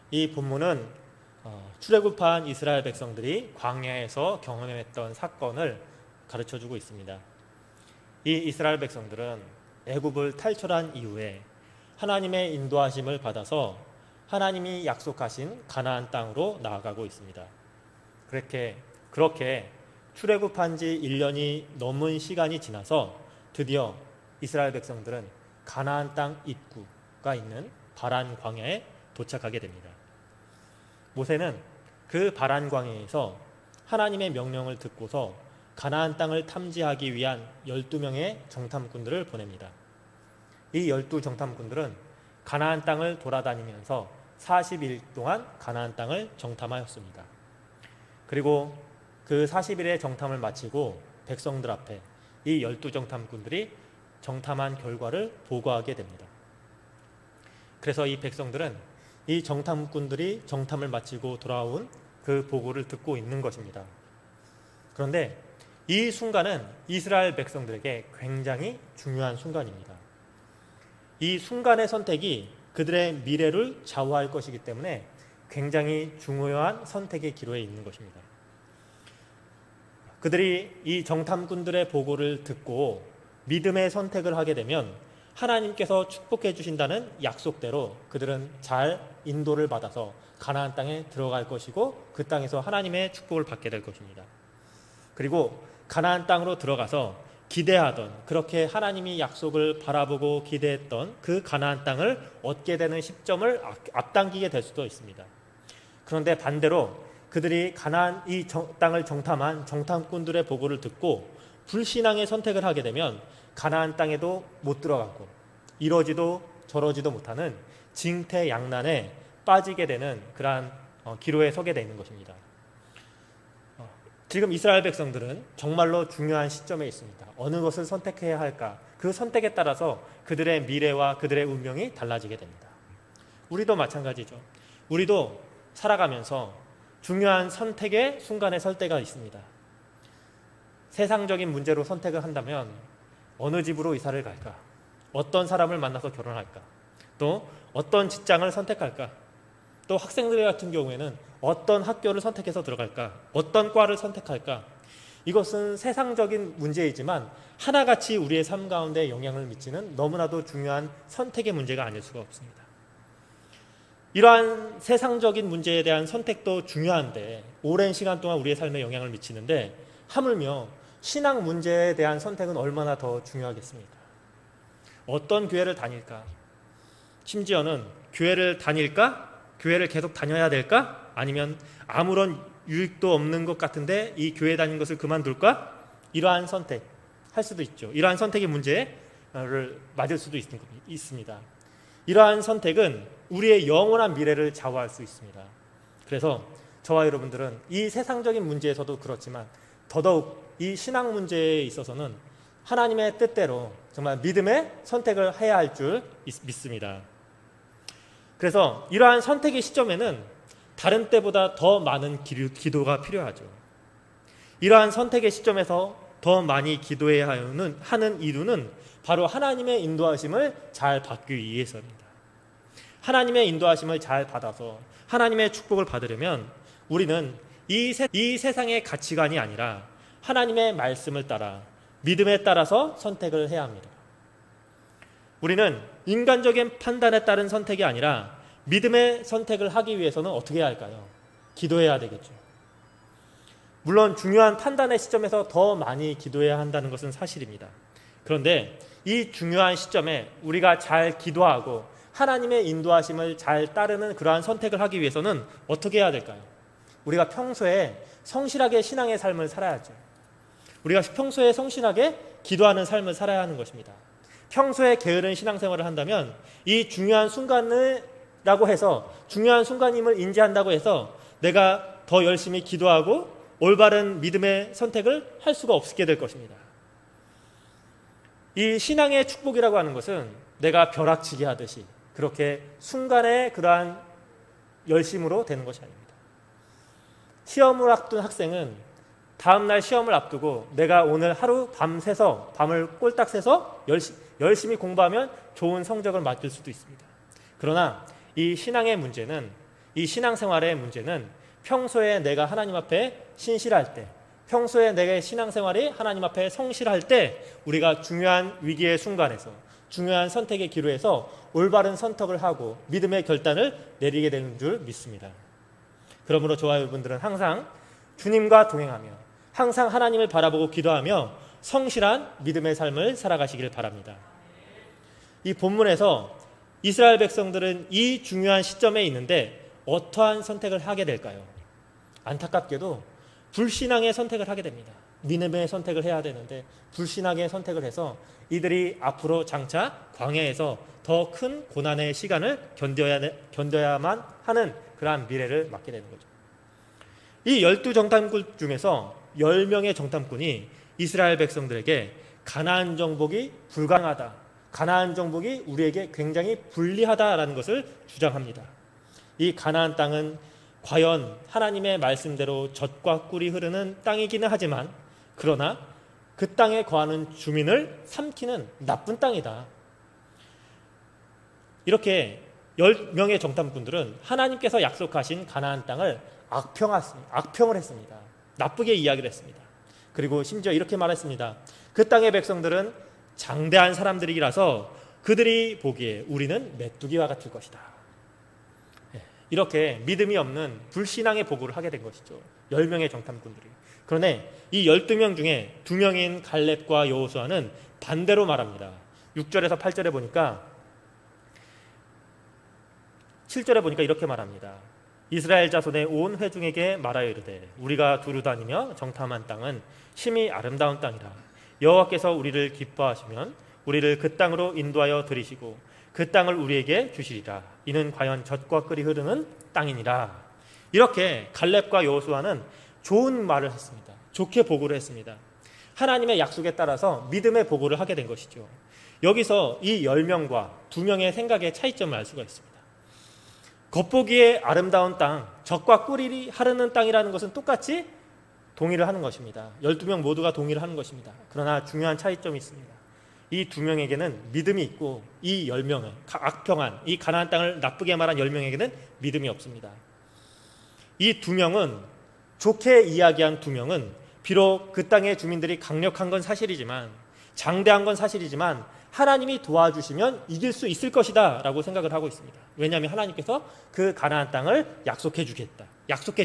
이 본문은 출애굽한 이스라엘 백성들이 광야에서 경험했던 사건을 가르쳐주고 있습니다. 이 이스라엘 백성들은 애굽을 탈출한 이후에 하나님의 인도하심을 받아서 하나님이 약속하신 가나안 땅으로 나아가고 있습니다. 그렇게 출애굽한 지 1년이 넘은 시간이 지나서 드디어 이스라엘 백성들은 가나안 땅 입구가 있는 바란 광야에 도착하게 됩니다. 모세는 그 바란 광야에서 하나님의 명령을 듣고서 가나안 땅을 탐지하기 위한 12명의 정탐꾼들을 보냅니다. 이 12정탐꾼들은 가나안 땅을 돌아다니면서 40일 동안 가나안 땅을 정탐하였습니다. 그리고 그 40일의 정탐을 마치고 백성들 앞에 이 12정탐꾼들이 정탐한 결과를 보고하게 됩니다. 그래서 이 백성들은 이 정탐꾼들이 정탐을 마치고 돌아온 그 보고를 듣고 있는 것입니다. 그런데 이 순간은 이스라엘 백성들에게 굉장히 중요한 순간입니다. 이 순간의 선택이 그들의 미래를 좌우할 것이기 때문에 굉장히 중요한 선택의 기로에 있는 것입니다. 그들이 이 정탐꾼들의 보고를 듣고 믿음의 선택을 하게 되면 하나님께서 축복해 주신다는 약속대로 그들은 잘 인도를 받아서 가나안 땅에 들어갈 것이고 그 땅에서 하나님의 축복을 받게 될 것입니다. 그리고 가나안 땅으로 들어가서 기대하던, 그렇게 하나님이 약속을 바라보고 기대했던 그 가나안 땅을 얻게 되는 시점을 앞당기게 될 수도 있습니다. 그런데 반대로 그들이 가나안 이 땅을 정탐한 정탐꾼들의 보고를 듣고 불신앙의 선택을 하게 되면 가나안 땅에도 못 들어가고 이러지도 저러지도 못하는 징태양난에 빠지게 되는 그러한 기로에 서게 되는 것입니다. 지금 이스라엘 백성들은 정말로 중요한 시점에 있습니다. 어느 것을 선택해야 할까? 그 선택에 따라서 그들의 미래와 그들의 운명이 달라지게 됩니다. 우리도 마찬가지죠. 우리도 살아가면서 중요한 선택의 순간에 설 때가 있습니다. 세상적인 문제로 선택을 한다면 어느 집으로 이사를 갈까? 어떤 사람을 만나서 결혼할까? 또 어떤 직장을 선택할까? 또 학생들 같은 경우에는 어떤 학교를 선택해서 들어갈까? 어떤 과를 선택할까? 이것은 세상적인 문제이지만 하나같이 우리의 삶 가운데 영향을 미치는 너무나도 중요한 선택의 문제가 아닐 수가 없습니다. 이러한 세상적인 문제에 대한 선택도 중요한데 오랜 시간 동안 우리의 삶에 영향을 미치는데 하물며 신앙 문제에 대한 선택은 얼마나 더 중요하겠습니까? 어떤 교회를 다닐까? 심지어는 교회를 다닐까? 교회를 계속 다녀야 될까? 아니면 아무런 유익도 없는 것 같은데 이 교회 다니는 것을 그만둘까? 이러한 선택 할 수도 있죠. 이러한 선택의 문제를 맞을 수도 있습니다. 이러한 선택은 우리의 영원한 미래를 좌우할 수 있습니다. 그래서 저와 여러분들은 이 세상적인 문제에서도 그렇지만 더더욱 이 신앙 문제에 있어서는 하나님의 뜻대로 정말 믿음의 선택을 해야 할 줄 믿습니다. 그래서 이러한 선택의 시점에는 다른 때보다 더 많은 기도가 필요하죠. 이러한 선택의 시점에서 더 많이 기도해야 하는 이유는 바로 하나님의 인도하심을 잘 받기 위해서입니다. 하나님의 인도하심을 잘 받아서 하나님의 축복을 받으려면 우리는 이 세상의 가치관이 아니라 하나님의 말씀을 따라 믿음에 따라서 선택을 해야 합니다. 우리는 인간적인 판단에 따른 선택이 아니라 믿음의 선택을 하기 위해서는 어떻게 해야 할까요? 기도해야 되겠죠. 물론 중요한 판단의 시점에서 더 많이 기도해야 한다는 것은 사실입니다. 그런데 이 중요한 시점에 우리가 잘 기도하고 하나님의 인도하심을 잘 따르는 그러한 선택을 하기 위해서는 어떻게 해야 될까요? 우리가 평소에 성실하게 신앙의 삶을 살아야죠. 우리가 평소에 성실하게 기도하는 삶을 살아야 하는 것입니다. 평소에 게으른 신앙생활을 한다면 이 중요한 순간이라고 해서 중요한 순간임을 인지한다고 해서 내가 더 열심히 기도하고 올바른 믿음의 선택을 할 수가 없게 될 것입니다. 이 신앙의 축복이라고 하는 것은 내가 벼락치기 하듯이 그렇게 순간의 그러한 열심으로 되는 것이 아닙니다. 시험을 앞둔 학생은 다음날 시험을 앞두고 내가 오늘 하루 밤을 꼴딱 새서 열심히 공부하면 좋은 성적을 맡을 수도 있습니다. 그러나 이 신앙의 문제는 이 신앙생활의 문제는 평소에 내가 하나님 앞에 신실할 때, 평소에 내가 신앙생활이 하나님 앞에 성실할 때 우리가 중요한 위기의 순간에서, 중요한 선택의 기로에서 올바른 선택을 하고 믿음의 결단을 내리게 되는 줄 믿습니다. 그러므로 저와 여러분들은 항상 주님과 동행하며 항상 하나님을 바라보고 기도하며 성실한 믿음의 삶을 살아가시기를 바랍니다. 이 본문에서 이스라엘 백성들은 이 중요한 시점에 있는데 어떠한 선택을 하게 될까요? 안타깝게도 불신앙의 선택을 하게 됩니다. 믿음의 선택을 해야 되는데 불신앙의 선택을 해서 이들이 앞으로 장차 광야에서 더 큰 고난의 시간을 견뎌야만 하는 그러한 미래를 맞게 되는 거죠. 이 12정탐꾼 중에서 10명의 정탐꾼이 이스라엘 백성들에게 가나안 정복이 불가능하다, 가나안 정복이 우리에게 굉장히 불리하다라는 것을 주장합니다. 이 가나안 땅은 과연 하나님의 말씀대로 젖과 꿀이 흐르는 땅이기는 하지만 그러나 그 땅에 거하는 주민을 삼키는 나쁜 땅이다. 이렇게 10명의 정탐꾼들은 하나님께서 약속하신 가나안 땅을 악평을 했습니다. 나쁘게 이야기를 했습니다. 그리고 심지어 이렇게 말했습니다. 그 땅의 백성들은 장대한 사람들이라서 그들이 보기에 우리는 메뚜기와 같을 것이다. 이렇게 믿음이 없는 불신앙의 보고를 하게 된 것이죠. 10명의 정탐꾼들이. 그런데 이 12명 중에 2명인 갈렙과 여호수아는 반대로 말합니다. 6절에서 8절에 보니까 7절에 보니까 이렇게 말합니다. 이스라엘 자손의 온 회중에게 말하여 이르되 우리가 두루 다니며 정탐한 땅은 심히 아름다운 땅이라. 여호와께서 우리를 기뻐하시면 우리를 그 땅으로 인도하여 들이시고 그 땅을 우리에게 주시리라. 이는 과연 젖과 꿀이 흐르는 땅이니라. 이렇게 갈렙과 여호수아는 좋은 말을 했습니다. 좋게 보고를 했습니다. 하나님의 약속에 따라서 믿음의 보고를 하게 된 것이죠. 여기서 이 10명과 2명의 생각의 차이점을 알 수가 있습니다. 겉보기에 아름다운 땅, 젖과 꿀이 흐르는 땅이라는 것은 똑같이 동의를 하는 것입니다. 12명 모두가 동의를 하는 것입니다. 그러나 중요한 차이점이 있습니다. 이 2명에게는 믿음이 있고 이 10명은 악평한 이 가나안 땅을 나쁘게 말한 10명에게는 믿음이 없습니다. 이 2명은 좋게 이야기한 2명은 비록 그 땅의 주민들이 강력한 건 사실이지만 장대한 건 사실이지만 하나님이 도와주시면 이길 수 있을 것이다 라고 생각을 하고 있습니다. 왜냐하면 하나님께서 그 가나안 땅을 약속해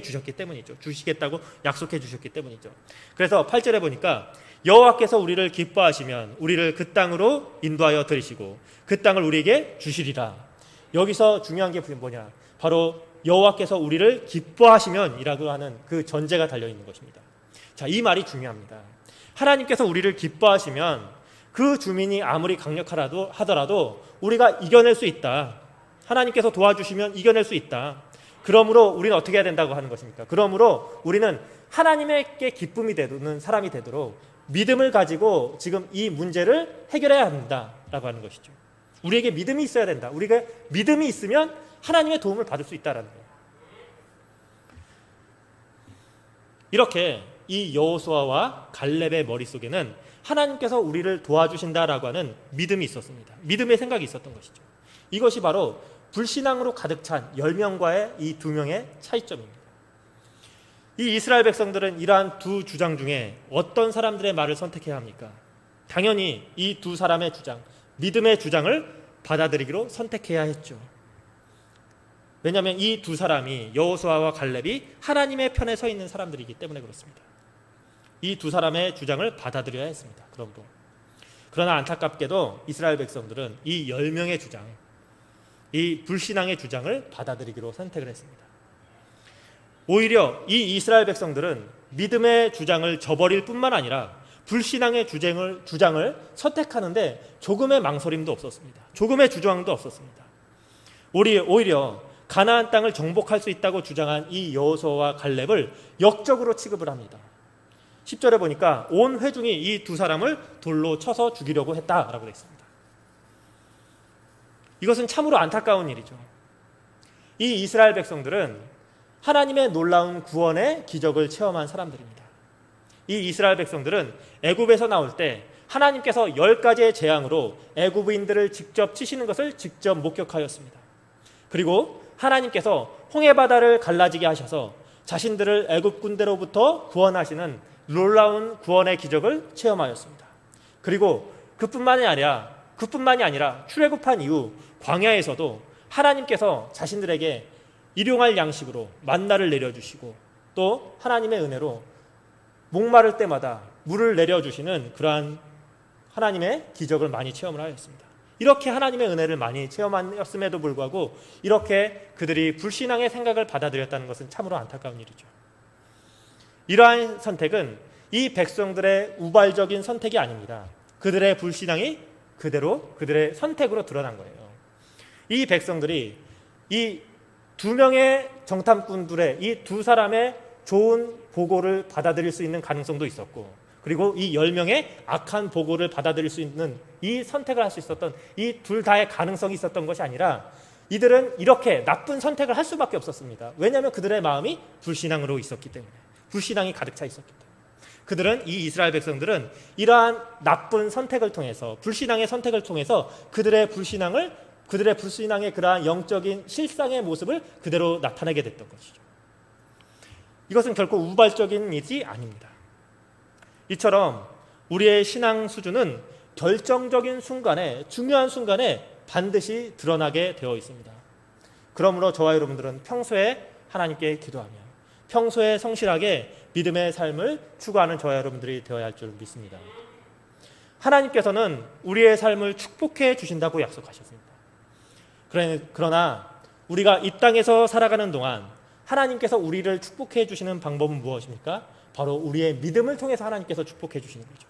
주셨기 때문이죠. 주시겠다고 약속해 주셨기 때문이죠. 그래서 8절에 보니까 여호와께서 우리를 기뻐하시면 우리를 그 땅으로 인도하여 들이시고 그 땅을 우리에게 주시리라. 여기서 중요한 게 뭐냐? 바로 여호와께서 우리를 기뻐하시면 이라고 하는 그 전제가 달려있는 것입니다. 자, 이 말이 중요합니다. 하나님께서 우리를 기뻐하시면 그 주민이 아무리 하더라도 우리가 이겨낼 수 있다. 하나님께서 도와주시면 이겨낼 수 있다. 그러므로 우리는 어떻게 해야 된다고 하는 것입니까? 그러므로 우리는 하나님에게 기쁨이 되는 사람이 되도록 믿음을 가지고 지금 이 문제를 해결해야 한다라고 하는 것이죠. 우리에게 믿음이 있어야 된다. 우리가 믿음이 있으면 하나님의 도움을 받을 수 있다라는 거예요. 이렇게 이 여호수아와 갈렙의 머릿속에는 하나님께서 우리를 도와주신다라고 하는 믿음이 있었습니다. 믿음의 생각이 있었던 것이죠. 이것이 바로 불신앙으로 가득 찬 10명과의 이 2명의 차이점입니다. 이 이스라엘 백성들은 이러한 두 주장 중에 어떤 사람들의 말을 선택해야 합니까? 당연히 이 두 사람의 주장, 믿음의 주장을 받아들이기로 선택해야 했죠. 왜냐하면 이 두 사람이 여호수아와 갈렙이 하나님의 편에 서 있는 사람들이기 때문에 그렇습니다. 이 두 사람의 주장을 받아들여야 했습니다. 그러나 안타깝게도 이스라엘 백성들은 이 10명의 주장, 이 불신앙의 주장을 받아들이기로 선택을 했습니다. 오히려 이 이스라엘 백성들은 믿음의 주장을 저버릴 뿐만 아니라 불신앙의 주장을 선택하는데 조금의 망설임도 없었습니다. 조금의 주저함도 없었습니다. 오히려 가나안 땅을 정복할 수 있다고 주장한 이 여호수아와 갈렙을 역적으로 취급을 합니다. 10절에 보니까 온 회중이 이 두 사람을 돌로 쳐서 죽이려고 했다라고 되어 있습니다. 이것은 참으로 안타까운 일이죠. 이 이스라엘 백성들은 하나님의 놀라운 구원의 기적을 체험한 사람들입니다. 이 이스라엘 백성들은 애굽에서 나올 때 하나님께서 10가지의 재앙으로 애굽인들을 직접 치시는 것을 직접 목격하였습니다. 그리고 하나님께서 홍해 바다를 갈라지게 하셔서 자신들을 애굽 군대로부터 구원하시는 놀라운 구원의 기적을 체험하였습니다. 그리고 그뿐만이 아니라 출애굽한 이후 광야에서도 하나님께서 자신들에게 일용할 양식으로 만나를 내려주시고 또 하나님의 은혜로 목마를 때마다 물을 내려주시는 그러한 하나님의 기적을 많이 체험을 하였습니다. 이렇게 하나님의 은혜를 많이 체험하였음에도 불구하고 이렇게 그들이 불신앙의 생각을 받아들였다는 것은 참으로 안타까운 일이죠. 이러한 선택은 이 백성들의 우발적인 선택이 아닙니다. 그들의 불신앙이 그대로 그들의 선택으로 드러난 거예요. 이 백성들이 이 두 명의 정탐꾼들의 이 두 사람의 좋은 보고를 받아들일 수 있는 가능성도 있었고, 그리고 이 10명의 악한 보고를 받아들일 수 있는 이 선택을 할 수 있었던 이 둘 다의 가능성이 있었던 것이 아니라 이들은 이렇게 나쁜 선택을 할 수밖에 없었습니다. 왜냐하면 그들의 마음이 불신앙으로 있었기 때문에, 불신앙이 가득 차 있었기 때문에. 그들은, 이 이스라엘 백성들은 이러한 나쁜 선택을 통해서, 불신앙의 선택을 통해서 그들의 불신앙의 그러한 영적인 실상의 모습을 그대로 나타내게 됐던 것이죠. 이것은 결코 우발적인 일이 아닙니다. 이처럼 우리의 신앙 수준은 결정적인 순간에, 중요한 순간에 반드시 드러나게 되어 있습니다. 그러므로 저와 여러분들은 평소에 하나님께 기도하며 평소에 성실하게 믿음의 삶을 추구하는 저와 여러분들이 되어야 할 줄 믿습니다. 하나님께서는 우리의 삶을 축복해 주신다고 약속하셨습니다. 그러나 우리가 이 땅에서 살아가는 동안 하나님께서 우리를 축복해 주시는 방법은 무엇입니까? 바로 우리의 믿음을 통해서 하나님께서 축복해 주시는 거죠.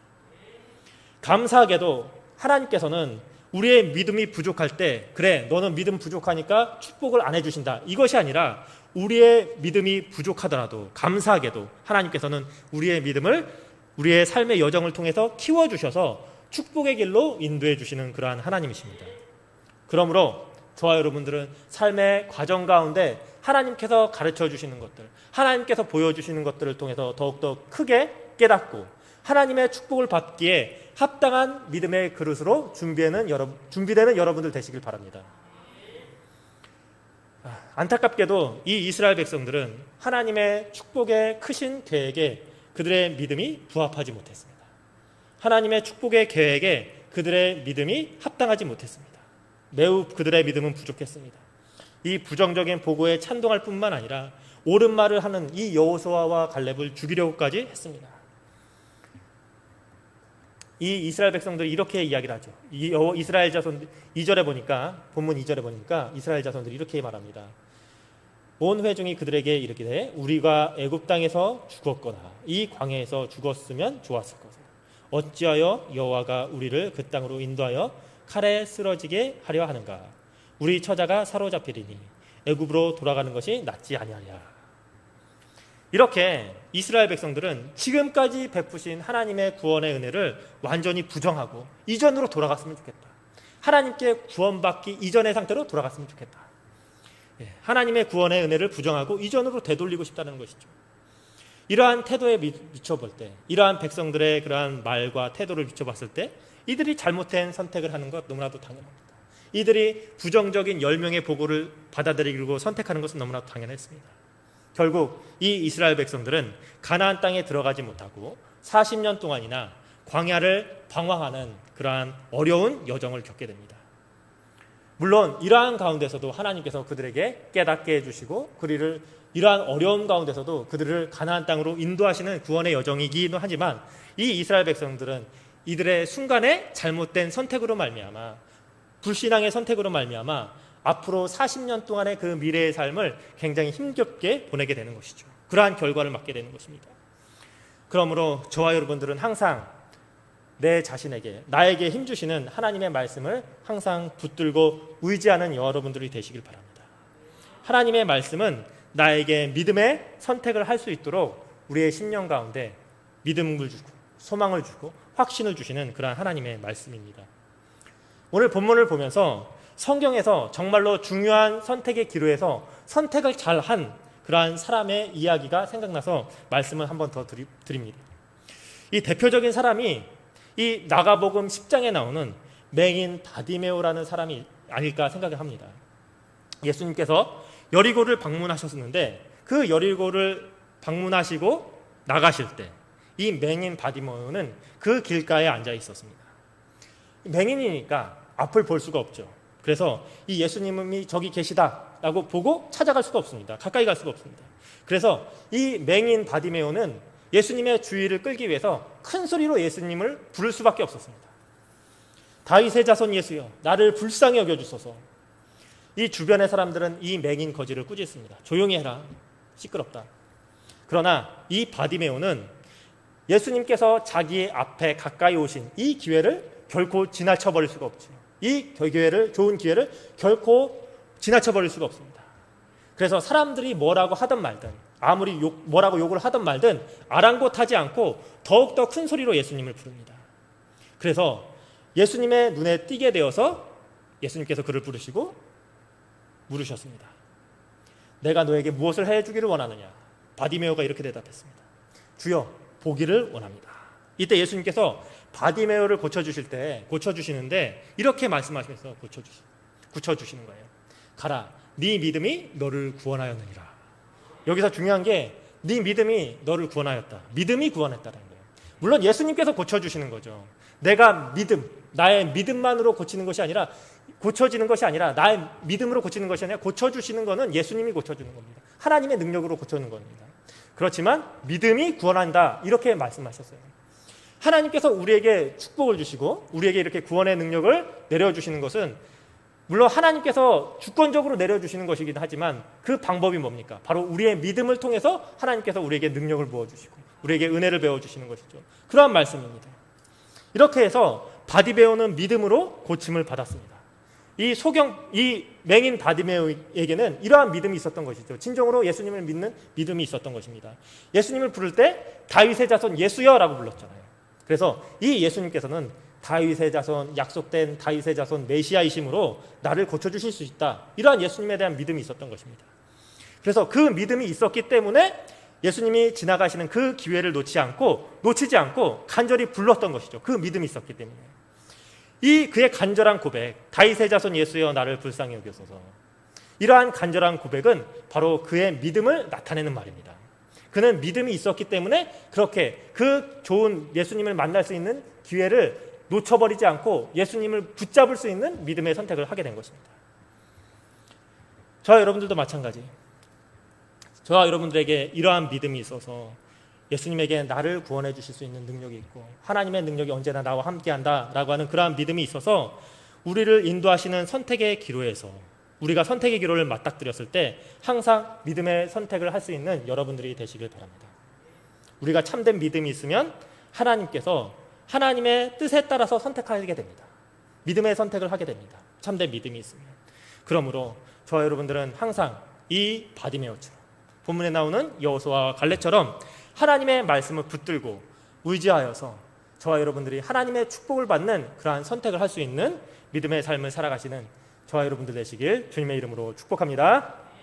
감사하게도 하나님께서는 우리의 믿음이 부족할 때, 그래 너는 믿음 부족하니까 축복을 안 해주신다, 이것이 아니라 우리의 믿음이 부족하더라도 감사하게도 하나님께서는 우리의 믿음을 우리의 삶의 여정을 통해서 키워주셔서 축복의 길로 인도해 주시는 그러한 하나님이십니다. 그러므로 저와 여러분들은 삶의 과정 가운데 하나님께서 가르쳐 주시는 것들, 하나님께서 보여주시는 것들을 통해서 더욱더 크게 깨닫고 하나님의 축복을 받기에 합당한 믿음의 그릇으로 준비되는 여러분들 되시길 바랍니다. 안타깝게도 이 이스라엘 백성들은 하나님의 축복의 크신 계획에 그들의 믿음이 부합하지 못했습니다. 하나님의 축복의 계획에 그들의 믿음이 합당하지 못했습니다. 매우 그들의 믿음은 부족했습니다. 이 부정적인 보고에 찬동할 뿐만 아니라 옳은 말을 하는 이 여호수아와 갈렙을 죽이려고까지 했습니다. 이 이스라엘 백성들이 이렇게 이야기를 하죠. 이스라엘 자손 2절에 보니까, 본문 2절에 보니까 이스라엘 자손들이 이렇게 말합니다. 온 회중이 그들에게 이르기를 우리가 애굽 땅에서 죽었거나 이 광야에서 죽었으면 좋았을 것을 어찌하여 여호와가 우리를 그 땅으로 인도하여 칼에 쓰러지게 하려 하는가? 우리 처자가 사로잡히리니 애굽으로 돌아가는 것이 낫지 아니하랴. 이렇게 이스라엘 백성들은 지금까지 베푸신 하나님의 구원의 은혜를 완전히 부정하고 이전으로 돌아갔으면 좋겠다. 하나님께 구원받기 이전의 상태로 돌아갔으면 좋겠다. 하나님의 구원의 은혜를 부정하고 이전으로 되돌리고 싶다는 것이죠. 이러한 태도에 비춰볼 때, 이러한 백성들의 그러한 말과 태도를 비춰봤을 때 이들이 잘못된 선택을 하는 것 너무나도 당연합니다. 이들이 부정적인 10명의 보고를 받아들이고 선택하는 것은 너무나도 당연했습니다. 결국 이 이스라엘 백성들은 가나안 땅에 들어가지 못하고 40년 동안이나 광야를 방황하는 그러한 어려운 여정을 겪게 됩니다. 물론 이러한 가운데서도 하나님께서 그들에게 깨닫게 해주시고 이러한 어려움 가운데서도 그들을 가나안 땅으로 인도하시는 구원의 여정이기도 하지만 이 이스라엘 백성들은 이들의 순간의 잘못된 선택으로 말미암아, 불신앙의 선택으로 말미암아 앞으로 40년 동안의 그 미래의 삶을 굉장히 힘겹게 보내게 되는 것이죠. 그러한 결과를 맞게 되는 것입니다. 그러므로 저와 여러분들은 항상 내 자신에게, 나에게 힘주시는 하나님의 말씀을 항상 붙들고 의지하는 여러분들이 되시길 바랍니다. 하나님의 말씀은 나에게 믿음의 선택을 할 수 있도록 우리의 심령 가운데 믿음을 주고 소망을 주고 확신을 주시는 그러한 하나님의 말씀입니다. 오늘 본문을 보면서 성경에서 정말로 중요한 선택의 기로에서 선택을 잘한 그러한 사람의 이야기가 생각나서 말씀을 한 번 더 드립니다. 이 대표적인 사람이 이 마가복음 10장에 나오는 맹인 바디메오라는 사람이 아닐까 생각을 합니다. 예수님께서 여리고를 방문하셨는데 그 여리고를 방문하시고 나가실 때 이 맹인 바디메오는 그 길가에 앉아 있었습니다. 맹인이니까 앞을 볼 수가 없죠. 그래서 이 예수님이 저기 계시다라고 보고 찾아갈 수가 없습니다. 가까이 갈 수가 없습니다. 그래서 이 맹인 바디메오는 예수님의 주의를 끌기 위해서 큰 소리로 예수님을 부를 수밖에 없었습니다. 다윗의 자손 예수여, 나를 불쌍히 여겨주소서. 이 주변의 사람들은 이 맹인 거지를 꾸짖습니다. 조용히 해라, 시끄럽다. 그러나 이 바디메오는 예수님께서 자기 앞에 가까이 오신 이 기회를 결코 지나쳐버릴 수가 없죠. 이 기회를, 좋은 기회를 결코 지나쳐버릴 수가 없습니다. 그래서 사람들이 뭐라고 하든 말든, 아무리 뭐라고 욕을 하든 말든 아랑곳하지 않고 더욱더 큰 소리로 예수님을 부릅니다. 그래서 예수님의 눈에 띄게 되어서 예수님께서 그를 부르시고 물으셨습니다. 내가 너에게 무엇을 해주기를 원하느냐? 바디메오가 이렇게 대답했습니다. 주여, 보기를 원합니다. 이때 예수님께서 바디메오를 고쳐주시는데 이렇게 말씀하시면서 고쳐주시는 거예요. 가라, 네 믿음이 너를 구원하였느니라. 여기서 중요한 게 네 믿음이 너를 구원하였다. 믿음이 구원했다는 거예요. 물론 예수님께서 고쳐주시는 거죠. 내가 나의 믿음만으로 고쳐지는 것이 아니라 나의 믿음으로 고치는 것이 아니라 고쳐주시는 것은 예수님이 고쳐주는 겁니다. 하나님의 능력으로 고쳐주는 겁니다. 그렇지만 믿음이 구원한다, 이렇게 말씀하셨어요. 하나님께서 우리에게 축복을 주시고 우리에게 이렇게 구원의 능력을 내려주시는 것은 물론 하나님께서 주권적으로 내려주시는 것이긴 하지만 그 방법이 뭡니까? 바로 우리의 믿음을 통해서 하나님께서 우리에게 능력을 부어주시고 우리에게 은혜를 베어주시는 것이죠. 그러한 말씀입니다. 이렇게 해서 바디메오는 믿음으로 고침을 받았습니다. 이 맹인 바디메오에게는 이러한 믿음이 있었던 것이죠. 진정으로 예수님을 믿는 믿음이 있었던 것입니다. 예수님을 부를 때 다윗의 자손 예수여라고 불렀잖아요. 그래서 이 예수님께서는 다윗의 자손, 약속된 다윗의 자손 메시아이심으로 나를 고쳐주실 수 있다, 이러한 예수님에 대한 믿음이 있었던 것입니다. 그래서 그 믿음이 있었기 때문에 예수님이 지나가시는 그 기회를 놓치지 않고 간절히 불렀던 것이죠. 그 믿음이 있었기 때문에. 이 그의 간절한 고백, 다윗의 자손 예수여 나를 불쌍히 여기소서, 이러한 간절한 고백은 바로 그의 믿음을 나타내는 말입니다. 그는 믿음이 있었기 때문에 그렇게 그 좋은 예수님을 만날 수 있는 기회를 놓쳐버리지 않고 예수님을 붙잡을 수 있는 믿음의 선택을 하게 된 것입니다. 저와 여러분들도 마찬가지, 저와 여러분들에게 이러한 믿음이 있어서 예수님에게 나를 구원해 주실 수 있는 능력이 있고 하나님의 능력이 언제나 나와 함께한다라고 하는 그러한 믿음이 있어서 우리를 인도하시는 선택의 기로에서 우리가 선택의 기로를 맞닥뜨렸을 때 항상 믿음의 선택을 할 수 있는 여러분들이 되시길 바랍니다. 우리가 참된 믿음이 있으면 하나님께서 하나님의 뜻에 따라서 선택하게 됩니다. 믿음의 선택을 하게 됩니다. 참된 믿음이 있으면. 그러므로 저와 여러분들은 항상 이 바디메오처럼 본문에 나오는 여호수아와 갈렙처럼 하나님의 말씀을 붙들고 의지하여서 저와 여러분들이 하나님의 축복을 받는 그러한 선택을 할 수 있는 믿음의 삶을 살아가시는 저와 여러분들 되시길 주님의 이름으로 축복합니다.